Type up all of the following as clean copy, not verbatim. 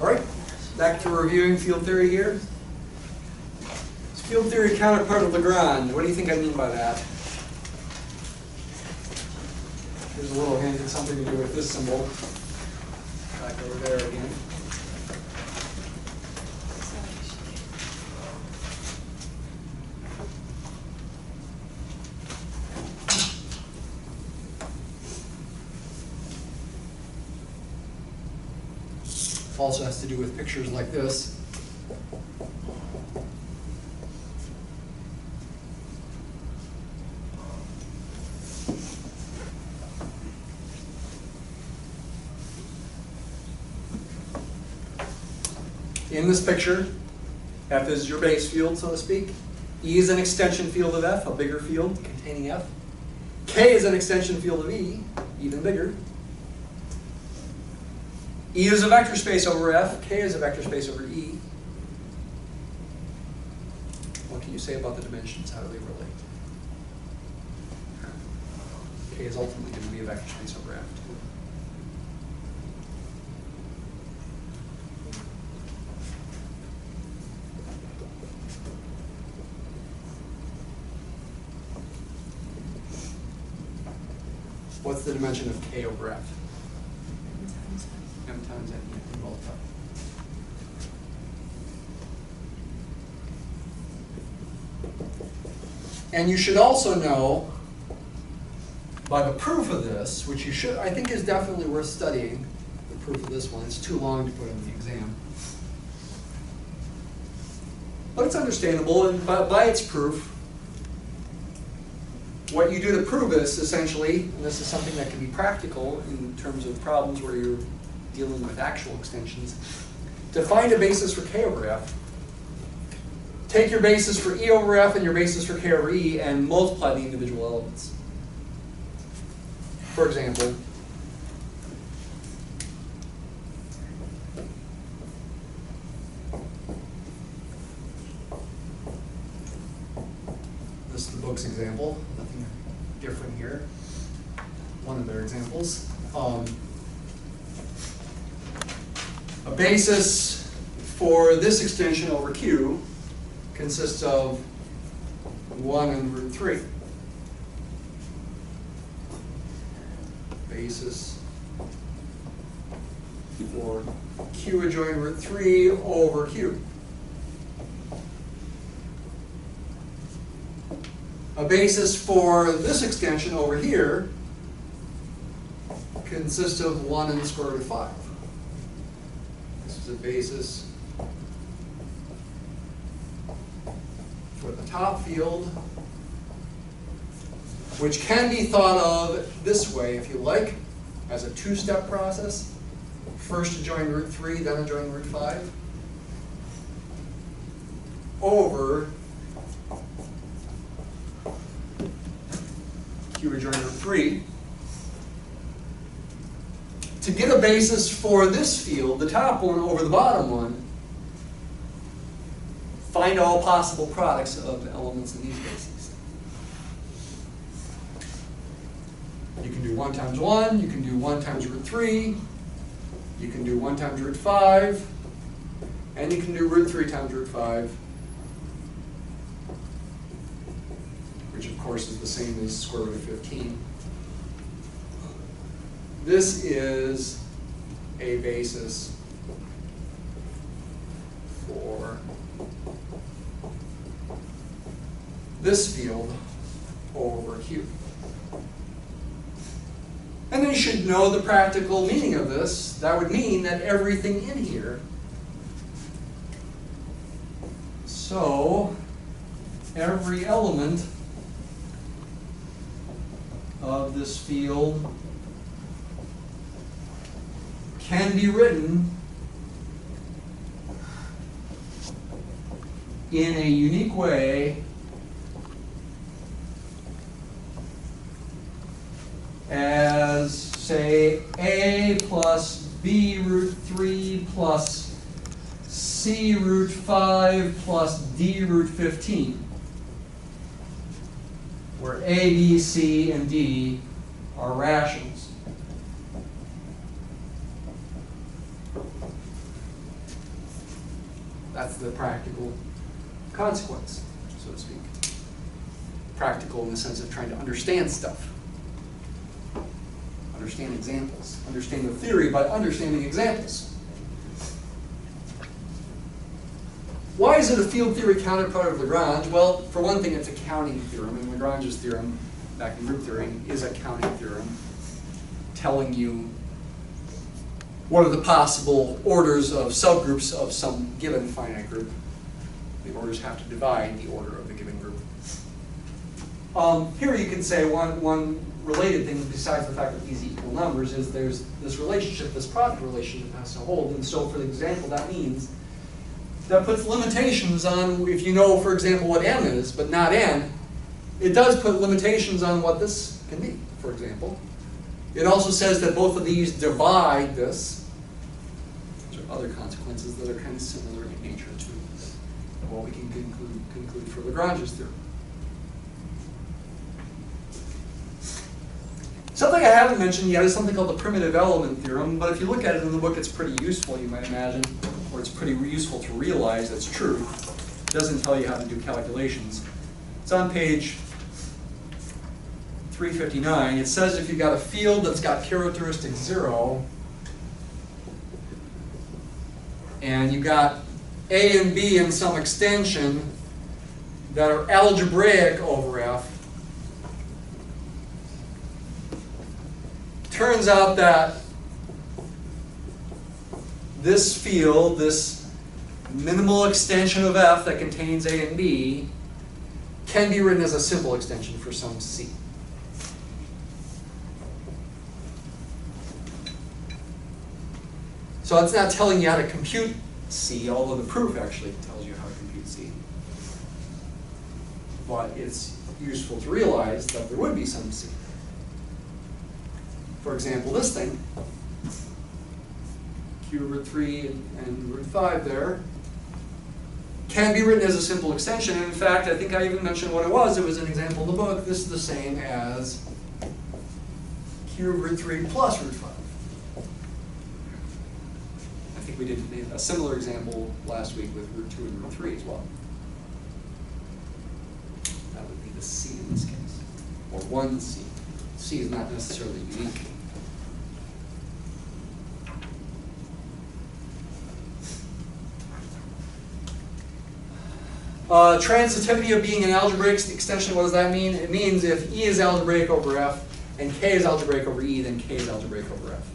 All right, back to reviewing field theory here. It's field theory counterpart of Lagrange. What do you think I mean by that? Here's a little hint, it's something to do with this symbol. Back over there again. Also has to do with pictures like this. In this picture, F is your base field, so to speak. E is an extension field of F, a bigger field containing F. K is an extension field of E, even bigger. E is a vector space over F, K is a vector space over E. What can you say about the dimensions? How do they relate? K is ultimately going to be a vector space over F, too. What's the dimension of K over F? M times N multiplied. And you should also know, by the proof of this, which you should, I think is definitely worth studying, the proof of this one. It's too long to put in the exam. But it's understandable, and by its proof, what you do to prove this, essentially, and this is something that can be practical in terms of problems where you're dealing with actual extensions, to find a basis for K over F, take your basis for E over F and your basis for K over E and multiply the individual elements. For example, this is the book's example, nothing different here. One of their examples. A basis for this extension over Q consists of 1 and root 3. Basis for Q adjoin root 3 over Q. A basis for this extension over here consists of 1 and the square root of 5. This is a basis for the top field, which can be thought of this way, if you like, as a two-step process. First adjoin root 3, then adjoin root 5, over Q adjoin root 3. To get a basis for this field, the top one over the bottom one, find all possible products of elements in these bases. You can do 1 times 1, you can do 1 times root 3, you can do 1 times root 5, and you can do root 3 times root 5, which of course is the same as square root of 15. This is a basis for this field over Q. And then you should know the practical meaning of this. That would mean that everything in here, so every element of this field can be written in a unique way as, say, A plus B root 3 plus C root 5 plus D root 15, where A, B, C, and D are rationals. That's the practical consequence, so to speak. Practical in the sense of trying to understand stuff. Understand examples. Understand the theory by understanding examples. Why is it a field theory counterpart of Lagrange? Well, for one thing, it's a counting theorem, and Lagrange's theorem, back in group theory, is a counting theorem, telling you what are the possible orders of subgroups of some given finite group. The orders have to divide the order of the given group. Here you can say one related thing besides the fact that these equal numbers is there's this relationship, this product relationship has to hold. And so for the example, that means that puts limitations on, if you know, for example, what m is, but not n, it does put limitations on what this can be, for example. It also says that both of these divide this. Those are other consequences that are kind of similar in nature to what we can conclude for Lagrange's theorem. Something I haven't mentioned yet is something called the primitive element theorem, but if you look at it in the book, it's pretty useful, you might imagine, or it's pretty useful to realize that's true. It doesn't tell you how to do calculations. It's on page 359. It says if you've got a field that's got characteristic 0, and you've got A and B in some extension that are algebraic over F, turns out that this field, this minimal extension of F that contains A and B, can be written as a simple extension for some C. So it's not telling you how to compute C, although the proof actually tells you how to compute C. But it's useful to realize that there would be some C. For example, this thing, q root 3 and root 5 there, can be written as a simple extension. And in fact, I think I even mentioned what it was. It was an example in the book. This is the same as q root 3 plus root 5. I think we did a similar example last week with root 2 and root 3 as well. That would be the C in this case, or one C. C is not necessarily unique. Transitivity of being an algebraic extension, what does that mean? It means if E is algebraic over F and K is algebraic over E, then K is algebraic over F.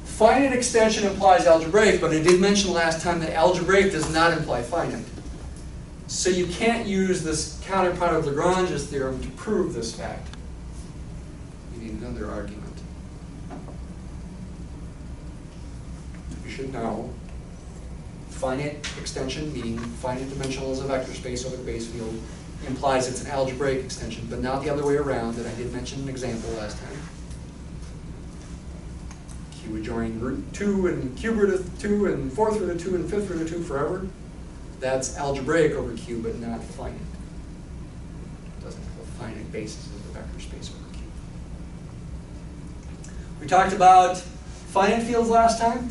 Finite extension implies algebraic, but I did mention last time that algebraic does not imply finite. So you can't use this counterpart of Lagrange's theorem to prove this fact. You need another argument. You should know finite extension, meaning finite dimensional as a vector space over the base field, implies it's an algebraic extension, but not the other way around, and I did mention an example last time. Q adjoining root 2 and cube root of 2 and fourth root of 2 and fifth root of 2 forever. That's algebraic over Q, but not finite. It doesn't have a finite basis of the vector space over Q. We talked about finite fields last time.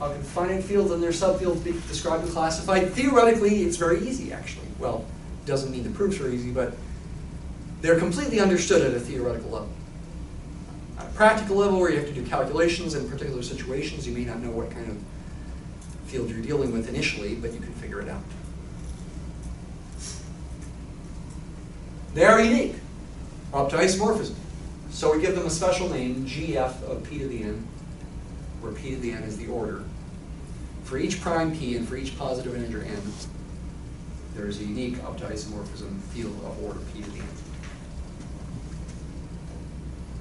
How can finite fields and their subfields be described and classified? Theoretically, it's very easy, actually. Well, it doesn't mean the proofs are easy, but they're completely understood at a theoretical level. At a practical level, where you have to do calculations in particular situations, you may not know what kind of field you're dealing with initially, but you can figure it out. They are unique, up to isomorphism. So we give them a special name, GF of P to the n, where P to the n is the order. For each prime P and for each positive integer n, there is a unique up to isomorphism field of order P to the n.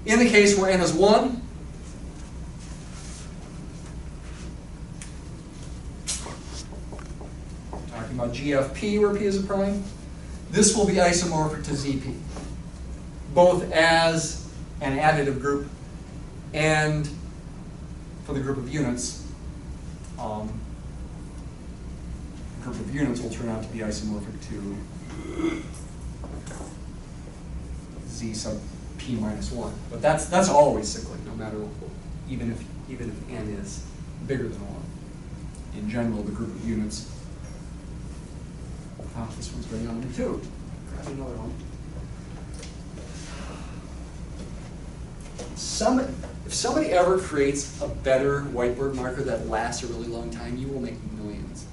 In the case where n is 1, talking about GFP where P is a prime, this will be isomorphic to ZP, both as an additive group and for the group of units. The group of units will turn out to be isomorphic to Z sub P minus 1. But that's always cyclic, no matter, even if even if n is bigger than 1. In general, the group of units. Ah, this one's going on me too. Grab another one. If somebody ever creates a better whiteboard marker that lasts a really long time, you will make millions.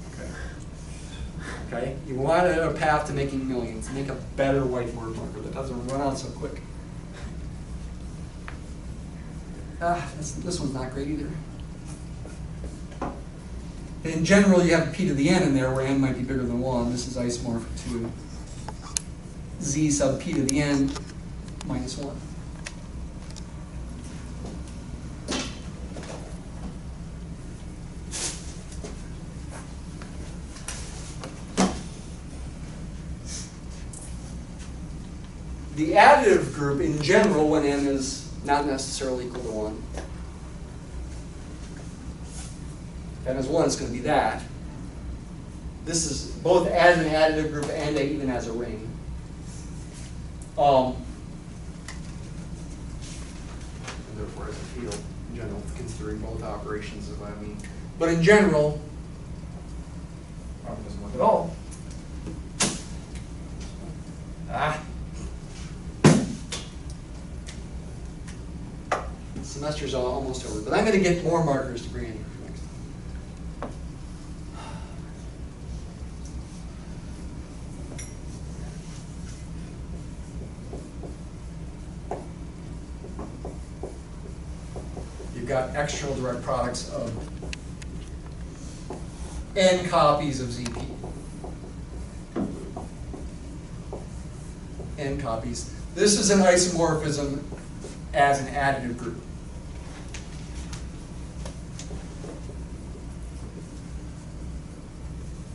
Okay? You want a path to making millions. Make a better whiteboard marker that doesn't run out so quick. This one's not great either. In general, you have p to the n in there, where n might be bigger than 1. This is isomorphic to z sub p to the n minus 1. The additive group, in general, when n is not necessarily equal to 1, n is 1, it's going to be that. This is both as an additive group and even as a ring. And therefore as a field, in general, considering both operations is what I mean. But in general, probably doesn't work at all. The semester's almost over, but I'm going to get more markers to bring in here for next time. You've got external direct products of n copies of ZP. N copies. This is an isomorphism as an additive group.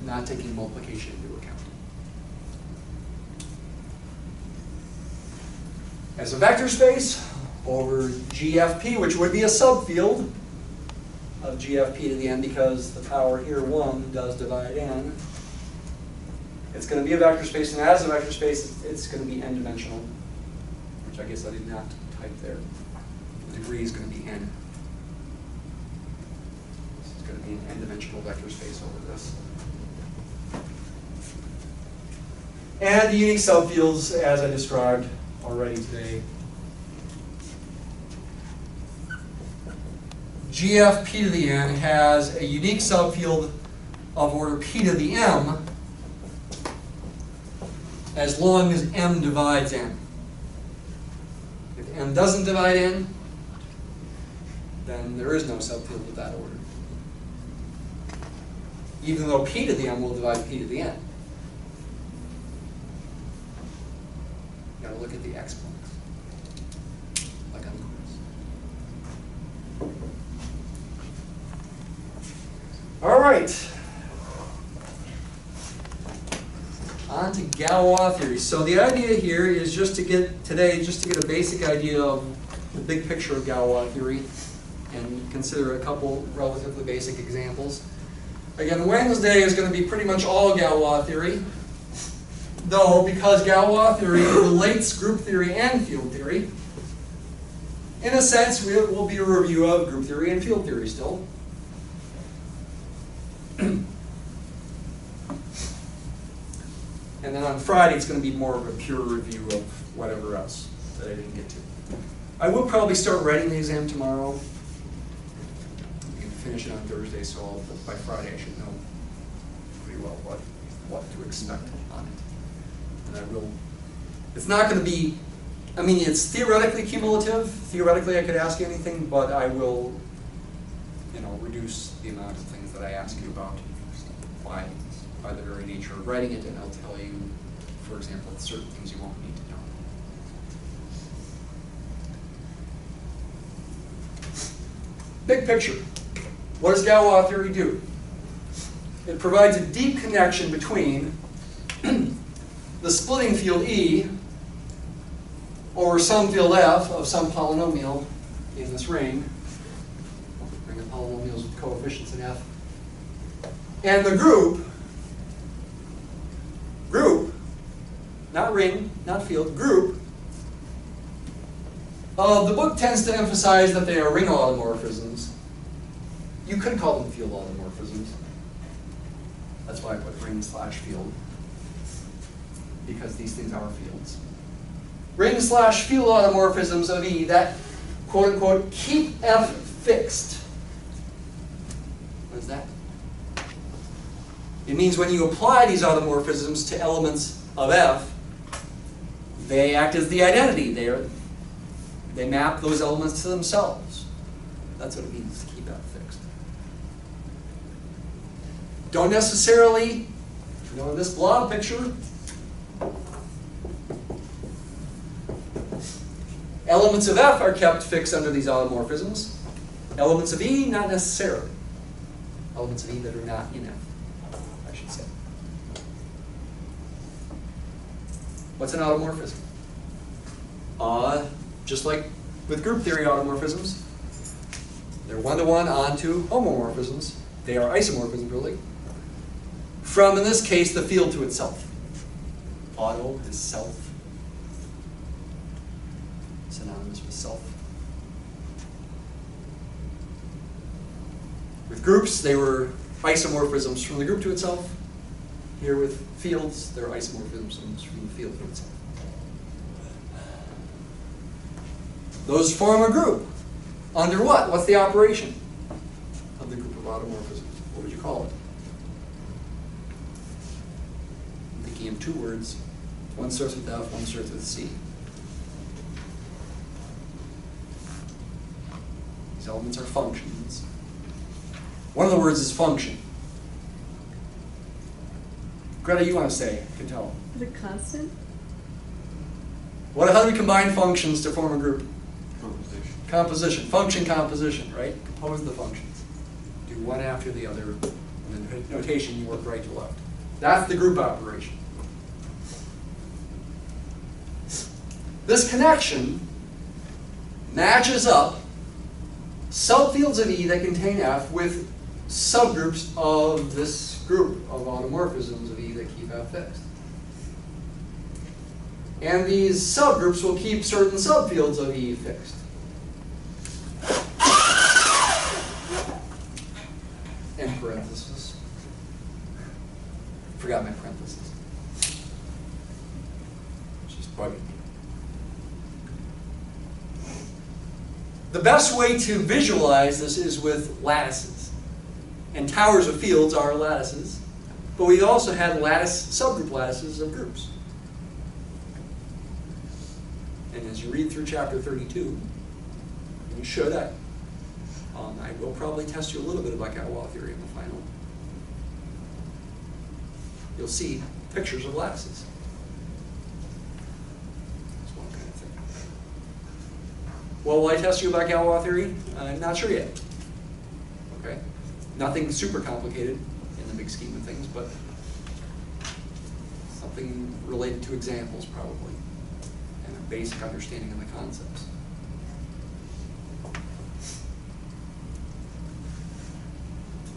Not taking multiplication into account. As a vector space, over GFP, which would be a subfield of GFP to the n, because the power here, 1, does divide n. It's going to be a vector space, and as a vector space, it's going to be n-dimensional, which I guess I did not type there. The degree is going to be n. This is going to be an n-dimensional vector space over this. And the unique subfields, as I described already today. GF p to the n has a unique subfield of order p to the m as long as m divides n. If m doesn't divide n, then there is no subfield of that order. Even though p to the m will divide p to the n. You gotta look at the exponents, like on the quiz. All right. On to Galois theory. So the idea here is just to get a basic idea of the big picture of Galois theory and consider a couple relatively basic examples. Again, Wednesday is going to be pretty much all Galois theory, though because Galois theory relates group theory and field theory, in a sense, it will be a review of group theory and field theory still. And then on Friday, it's going to be more of a pure review of whatever else that I didn't get to. I will probably start writing the exam tomorrow. We can finish it on Thursday, so by Friday I should know pretty well what to expect on it. And I will. It's not going to be. I mean, it's theoretically cumulative. Theoretically, I could ask you anything, but I will, reduce the amount of things that I ask you about by the very nature of writing it, and I'll tell you, for example, certain things you won't need to know. Big picture. What does Galois theory do? It provides a deep connection between the splitting field E over some field F of some polynomial in this ring of polynomials with coefficients in F, and the group, not ring, not field, group. The book tends to emphasize that they are ring automorphisms, You could call them field automorphisms. That's why I put ring/field, because these things are fields. Ring/field automorphisms of E that, quote unquote, keep F fixed. What is that? It means when you apply these automorphisms to elements of F, they act as the identity. They map those elements to themselves. That's what it means to keep F fixed. Don't necessarily, in this blob picture, elements of F are kept fixed under these automorphisms. Elements of E, not necessarily. Elements of E that are not in F, I should say. What's an automorphism? Just like with group theory automorphisms, they're one-to-one onto homomorphisms. They are isomorphisms, really. From, in this case, the field to itself. Auto is self. Synonymous with self. With groups, they were isomorphisms from the group to itself. Here with fields, they're isomorphisms from the field to itself. Those form a group. Under what? What's the operation of the group of automorphisms? What would you call it? I'm thinking of two words. One starts with F, one starts with C. These elements are functions. One of the words is function. Greta, you want to say? I can tell. Is it constant? How do we combine functions to form a group? Composition. Composition. Function composition, right? Compose the functions. Do one after the other. And then notation, you work right to left. That's the group operation. This connection matches up subfields of E that contain F with subgroups of this group of automorphisms of E that keep F fixed. And these subgroups will keep certain subfields of E fixed. And parentheses. Forgot my parentheses. Just bugging me. The best way to visualize this is with lattices. And towers of fields are lattices. But we also had subgroup lattices of groups. And as you read through chapter 32, and you should, I will probably test you a little bit about Galois theory in the final. You'll see pictures of lattices. That's one kind of thing. Well, will I test you about Galois theory? I'm not sure yet. Okay? Nothing super complicated in the big scheme of things, but something related to examples probably, and a basic understanding of the concepts.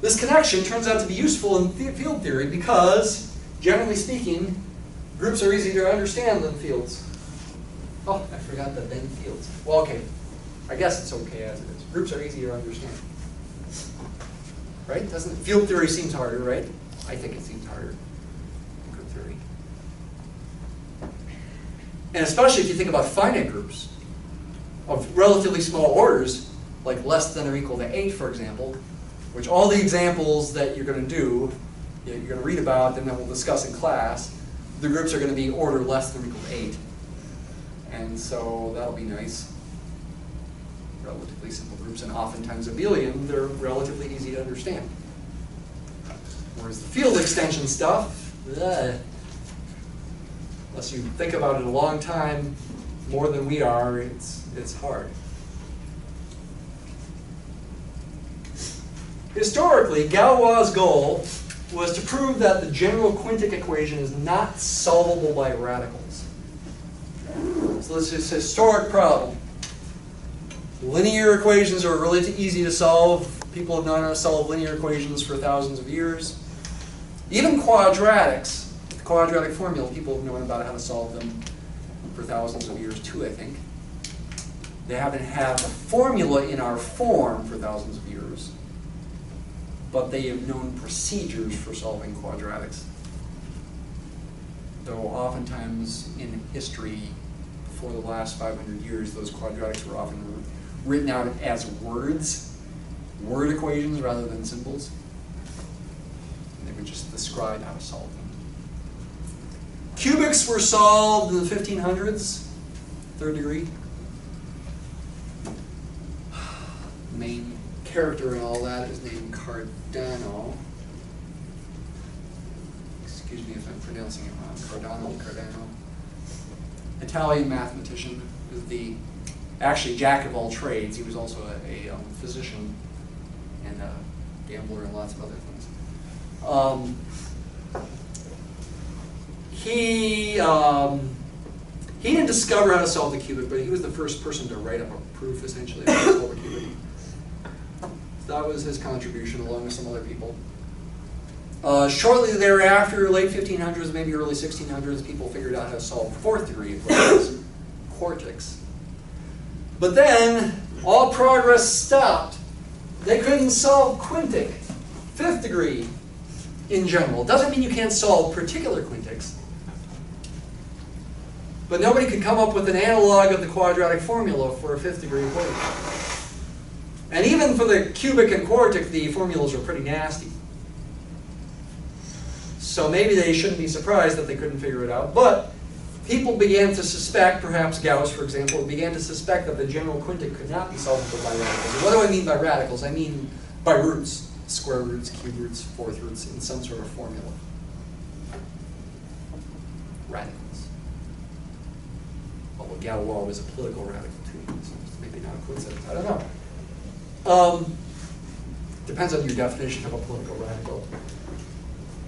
This connection turns out to be useful in field theory because, generally speaking, groups are easier to understand than fields. Oh, I forgot the then fields. Well, okay. I guess it's okay as it is. Groups are easier to understand. Right? Doesn't field theory seems harder, right? I think it seems harder than group theory. And especially if you think about finite groups of relatively small orders, like less than or equal to 8, for example, which all the examples that you're going to do, you're going to read about, and then we'll discuss in class, the groups are going to be order less than or equal to 8. And so that'll be nice. Relatively simple groups, and oftentimes abelian, they're relatively easy to understand. Whereas the field extension stuff, unless you think about it a long time, more than we are, it's hard. Historically, Galois' goal was to prove that the general quintic equation is not solvable by radicals. So this is a historic problem. Linear equations are really easy to solve. People have known how to solve linear equations for thousands of years. Even quadratics, the quadratic formula, people have known about how to solve them for thousands of years too, I think. They haven't had a formula in our form for thousands of years. but they have known procedures for solving quadratics. Though oftentimes in history, for the last 500 years, those quadratics were often written out as words, word equations rather than symbols. And they would just describe how to solve them. Cubics were solved in the 1500s, third degree. The main character in all that is named Cardano. Excuse me if I'm pronouncing it wrong. Cardano. Italian mathematician, is the actually jack of all trades. He was also a physician and a gambler and lots of other things. He didn't discover how to solve the cubic, but he was the first person to write up a proof, essentially, of how to solve a cubic. That was his contribution, along with some other people. Shortly thereafter, late 1500s, maybe early 1600s, people figured out how to solve fourth degree equations, quartics. But then, all progress stopped. They couldn't solve quintic, fifth degree, in general. Doesn't mean you can't solve particular quintics. But nobody could come up with an analog of the quadratic formula for a fifth degree equation. And even for the cubic and quartic, the formulas are pretty nasty. So maybe they shouldn't be surprised that they couldn't figure it out. But people began to suspect, perhaps Gauss, for example, began to suspect that the general quintic could not be solvable by radicals. And what do I mean by radicals? I mean by roots, square roots, cube roots, fourth roots, in some sort of formula. Radicals. Although Galois was a political radical too, so it's maybe not a coincidence. I don't know. Depends on your definition of a political radical.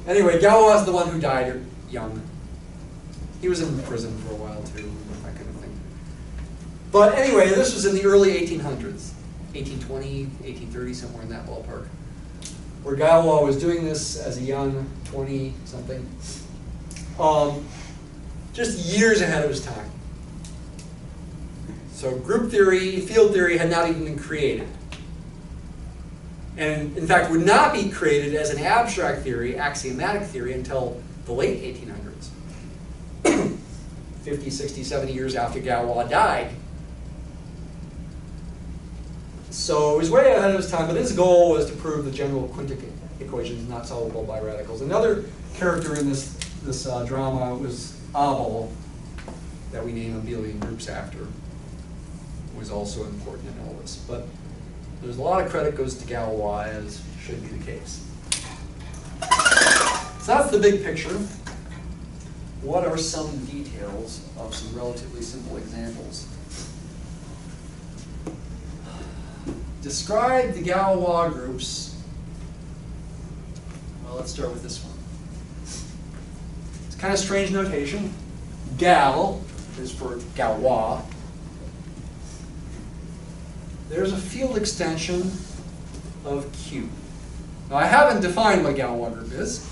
Anyway, Galois is the one who died young. He was in prison for a while too, that kind of thing. But anyway, this was in the early 1800s, 1820, 1830, somewhere in that ballpark, where Galois was doing this as a young 20-something, just years ahead of his time. So group theory, field theory had not even been created. And in fact, would not be created as an abstract theory, axiomatic theory, until the late 1800s. 50, 60, 70 years after Galois died. So it was way ahead of his time, but his goal was to prove the general quintic equation is not solvable by radicals. Another character in this drama was Abel, that we name abelian groups after, was also important in all this. But there's a lot of credit goes to Galois, as should be the case. So that's the big picture. What are some details of some relatively simple examples? Describe the Galois groups. Well, let's start with this one. It's kind of strange notation. Gal is for Galois. There's a field extension of Q. Now, I haven't defined what Galois group is.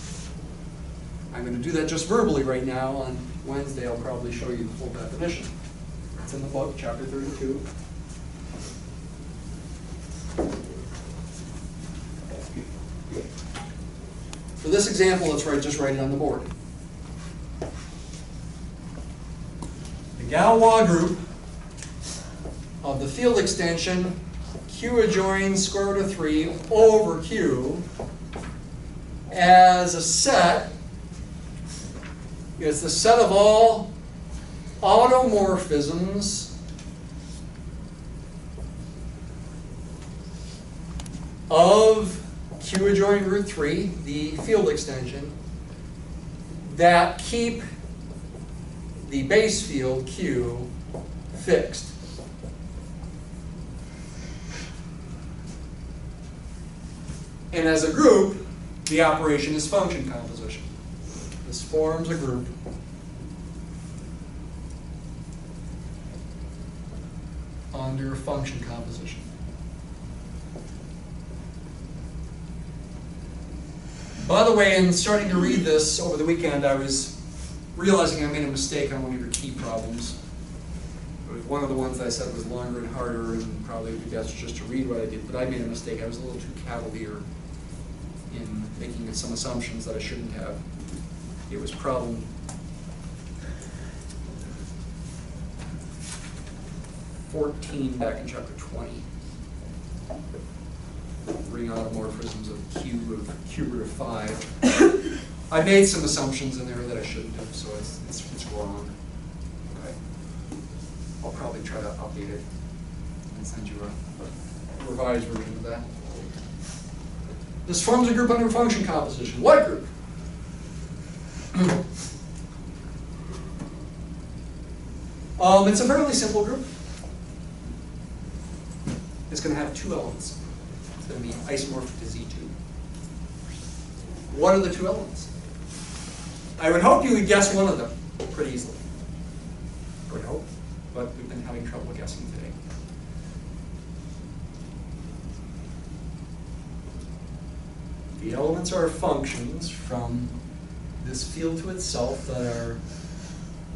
I'm going to do that just verbally right now. On Wednesday, I'll probably show you the full definition. It's in the book, chapter 32. For this example, let's just write it on the board. The Galois group of the field extension Q adjoins square root of 3 over Q as a set is the set of all automorphisms of Q adjoining root 3, the field extension, that keep the base field Q fixed. And as a group, the operation is function composition. This forms a group under function composition. By the way, in starting to read this over the weekend, I was realizing I made a mistake on one of your key problems. It was one of the ones that I said was longer and harder, and probably would be best just to read what I did, but I made a mistake. I was a little too cavalier in making some assumptions that I shouldn't have. It was problem 14 back in chapter 20. Ring automorphisms of cube root of 5. I made some assumptions in there that I shouldn't have, so it's wrong. Okay. I'll probably try to update it and send you a revised version of that. This forms a group under function composition. What group? It's a fairly simple group. It's going to have two elements. It's going to be isomorphic to Z2. What are the two elements? I would hope you would guess one of them pretty easily. I would hope, but we've been having trouble guessing today. The elements are functions from this field to itself that are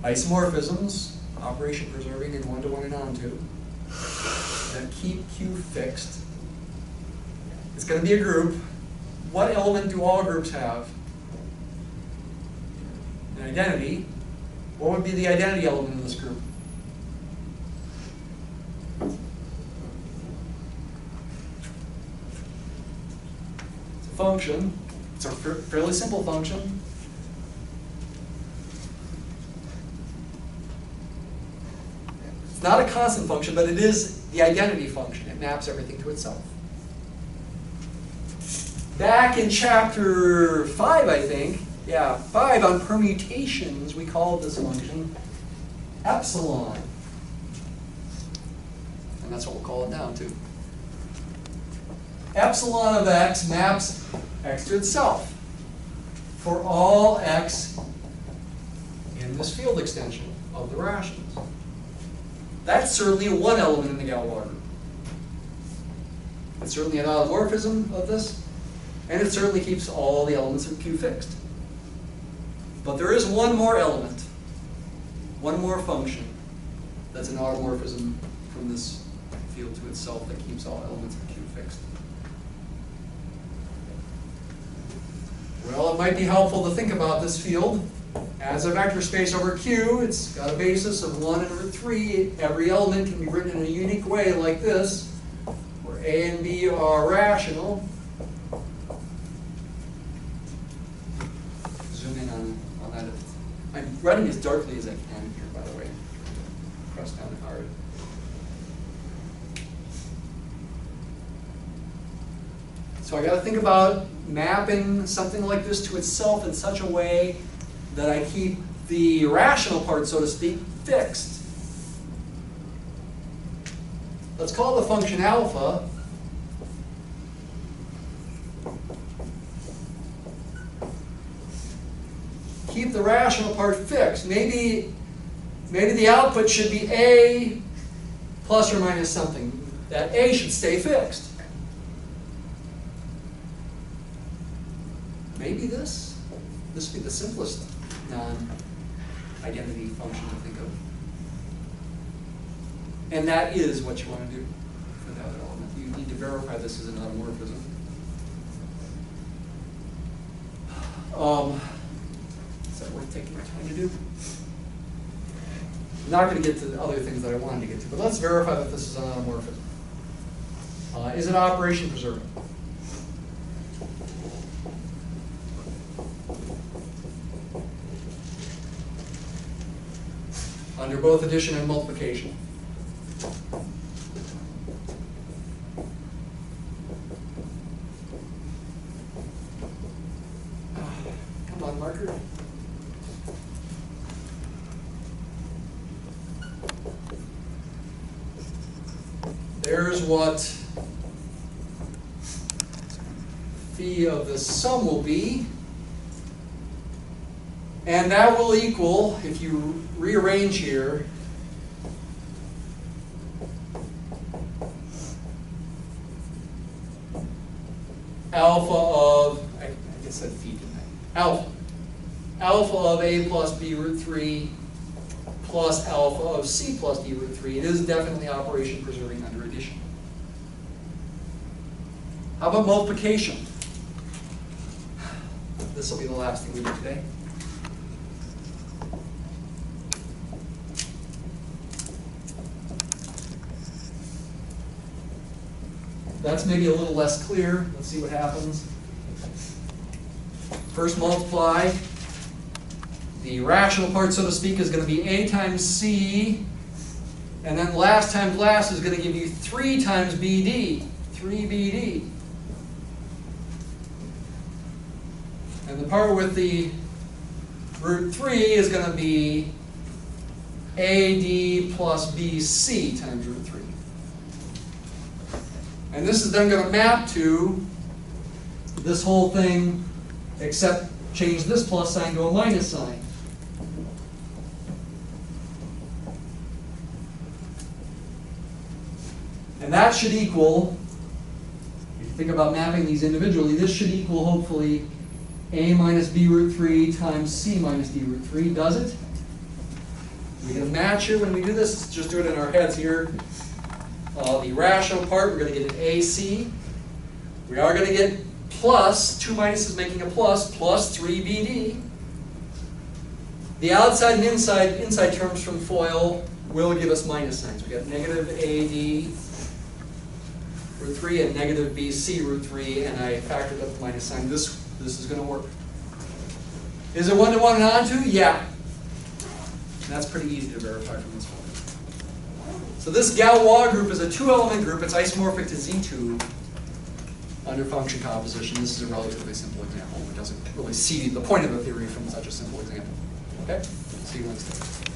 isomorphisms, operation preserving in one-to-one and onto, that keep Q fixed. It's going to be a group. What element do all groups have? An identity. What would be the identity element in this group? It's a function. It's a fairly simple function. It's not a constant function, but it is the identity function. It maps everything to itself. Back in chapter 5, I think, 5 on permutations, we called this function epsilon. And that's what we'll call it now, too. Epsilon of x maps x to itself for all x in this field extension of the rationals. That's certainly one element in the Galois group. It's certainly an automorphism of this, and it certainly keeps all the elements of Q fixed. But there is one more element, one more function that's an automorphism from this field to itself that keeps all elements of Q fixed. Well, it might be helpful to think about this field as a vector space over Q. It's got a basis of 1 and root 3. Every element can be written in a unique way like this, where A and B are rational. Zoom in on that. I'm writing as darkly as I can here, by the way. Press down hard. So I got to think about mapping something like this to itself in such a way that I keep the rational part, so to speak, fixed. Let's call the function alpha. Keep the rational part fixed. Maybe the output should be A plus or minus something. That A should stay fixed. Maybe this would be the simplest non-identity function to think of. And that is what you want to do for that element. You need to verify this as an automorphism. Is that worth taking the time to do? I'm not going to get to the other things that I wanted to get to, but let's verify that this is an automorphism. Is it operation preserving? Under both addition and multiplication. Come on, marker. There's what phi of the sum will be. And that will equal, if you rearrange here, alpha of, I guess I said phi, didn't I? Alpha of A plus B root 3 plus alpha of C plus D root 3. It is definitely operation preserving under addition. How about multiplication? This will be the last thing we do today. That's maybe a little less clear. Let's see what happens. First multiply. The rational part, so to speak, is going to be a times c. And then last times last is going to give you 3 times bd. 3bd. And the part with the root 3 is going to be AD plus BC times root 3. And this is then going to map to this whole thing, except change this plus sign to a minus sign. And that should equal, if you think about mapping these individually, this should equal, hopefully, a minus b root 3 times c minus d root 3. Does it? We can match here when we do this. Let's just do it in our heads here. The rational part, we're going to get an AC. We are going to get plus, 2 minuses making a plus 3BD. The outside and inside terms from FOIL will give us minus signs. We got negative AD root 3 and negative BC root 3, and I factored up the minus sign. This is going to work. Is it 1-to-1 and onto? Yeah. And that's pretty easy to verify from this one. So this Galois group is a 2-element group. It's isomorphic to Z2 under function composition. This is a relatively simple example. It doesn't really see the point of the theory from such a simple example. Okay? See you Wednesday.